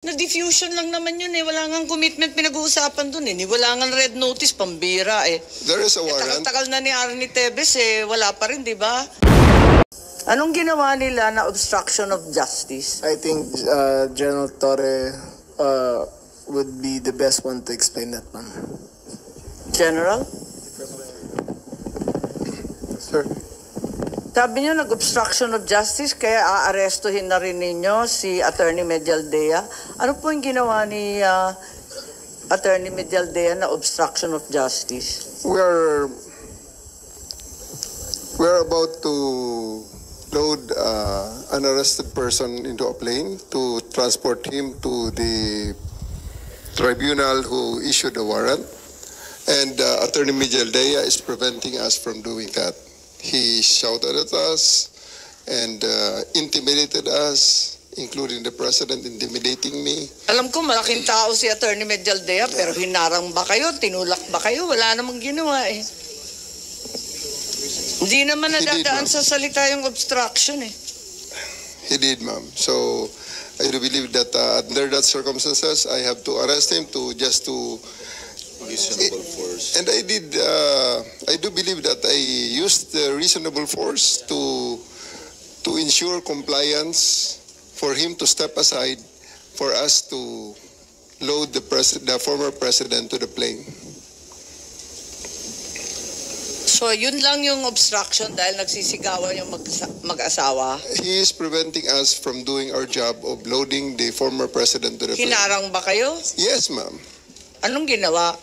Na-diffusion lang naman yun eh. Wala nga commitment pinag-uusapan dun eh. Wala nga red notice, pambira eh. There is a warrant. Tagal-tagal na ni Arnie Tevez eh. Wala pa rin, di ba? Anong ginawa nila na obstruction of justice? I think General Torre would be the best one to explain that, ma'am. General? Sir. Sabi niyo nag-obstruction of justice kaya aarestuhin na rin ninyo si Attorney Medialdea. Ano po yung ginawa ni Attorney Medialdea na obstruction of justice? We're about to load an arrested person into a plane to transport him to the tribunal who issued the warrant. And Attorney Medialdea is preventing us from doing that. He shouted at us and intimidated us, including the president intimidating me. Alam ko malaking tao si Attorney Medialdea, pero hinarang ba kayo? Tinulak ba kayo? Wala namang ginawa eh. Hindi naman nadadaan sa salita yung obstruction eh. He did, ma'am. So I do believe that under that circumstances, I have to arrest him just to reasonable force. And I do believe that I used the reasonable force to ensure compliance, for him to step aside, for us to load the former president to the plane. So yun lang yung obstruction dahil nagsisigawan yung mag-asawa? He is preventing us from doing our job of loading the former president to the plane. Hinarang ba kayo? Yes, ma'am. Anong ginawa?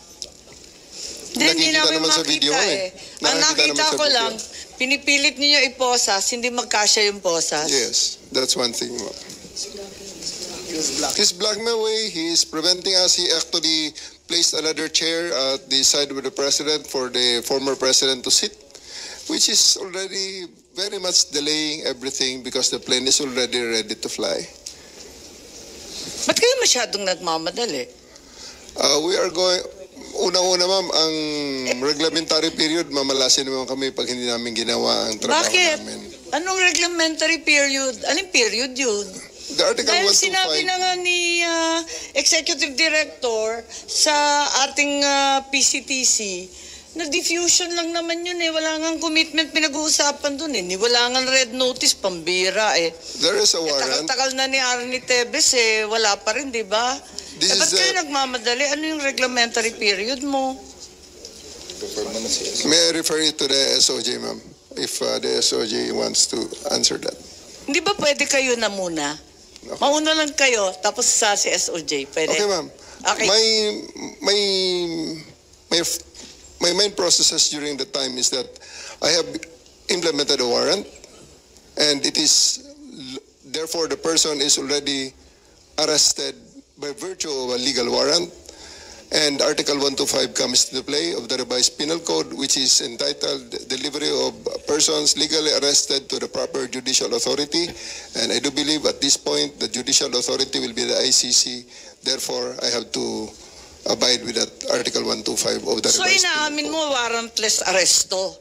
Hindi namin naman sa video eh. Ang nakita ko lang, pinipilit niyo iposas, hindi magkasya yung posas. Yes, that's one thing. He's blocking my way. He is preventing us. He actually placed another chair at the side of the president for the former president to sit, which is already very much delaying everything because the plane is already ready to fly. Ba't kayo masyadong nagmamadali? We are going... Una-una, ma'am, ang reglementary period, mamalasin naman kami pag hindi namin ginawa ang trabaho namin. Bakit? Anong reglementary period? Anong period yun? The Article 125. Dahil sinabi na nga ni Executive Director sa ating PCTC, na diffusion lang naman yun eh. Wala nga commitment pinag-uusapan dun eh. Wala nga red notice, pambira eh. There is a warrant. Tagal-tagal na ni Arnie Tevez eh. Wala pa rin, di ba? Ba't kayo nagmamadali? Ano yung reglementary period mo? May I refer you to the SOJ, ma'am? If the SOJ wants to answer that. Hindi ba pwede kayo na muna? Okay. Mauna lang kayo, tapos sa si SOJ. Pwede? Okay, ma'am. Okay. My main processes during the time is that I have implemented a warrant, and it is, therefore the person is already arrested by virtue of a legal warrant, and Article 125 comes into play of the revised penal code, which is entitled delivery of persons legally arrested to the proper judicial authority. And I do believe at this point the judicial authority will be the ICC. Therefore, I have to abide with that Article 125 of the revised penal code. So inaamin mo warrantless arresto?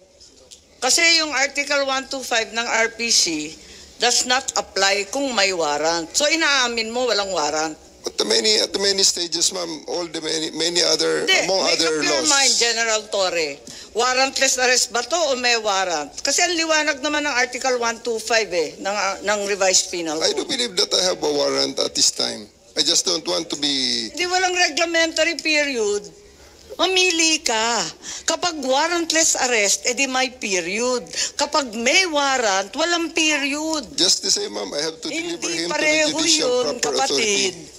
Kasi yung Article 125 ng RPC does not apply kung may warrant. So inaamin mo walang warrant? At the many stages, ma'am, all the many other, among other laws. Make up your mind, General Torre. Warrantless arrest ba to o may warrant? Kasi ang liwanag naman ng Article 125 eh, ng revised penal code. I do believe that I have a warrant at this time. I just don't want to be... Hindi, walang reglementary period. Mamili ka. Kapag warrantless arrest, edi may period. Kapag may warrant, walang period. Just the same, ma'am, I have to deliver him to the pareho judicial yun, proper kapatid. authority.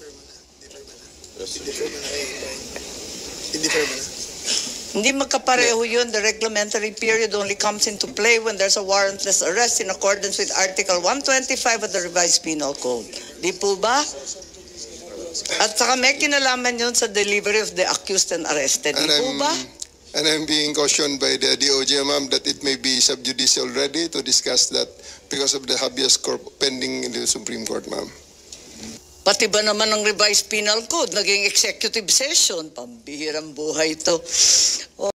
Hindi magkapareho yun. The reglementary period only comes into play when there's a warrantless arrest in accordance with Article 125 of the revised penal code. Di po ba? At saka may kinalaman yun sa delivery of the accused and arrested. Di po ba? And I'm being cautioned by the DOJ, ma'am, that it may be sub judice already to discuss that because of the habeas corpus pending in the Supreme Court, ma'am. Pati ba naman ng revised penal code, naging executive session? Pambihirang buhay ito.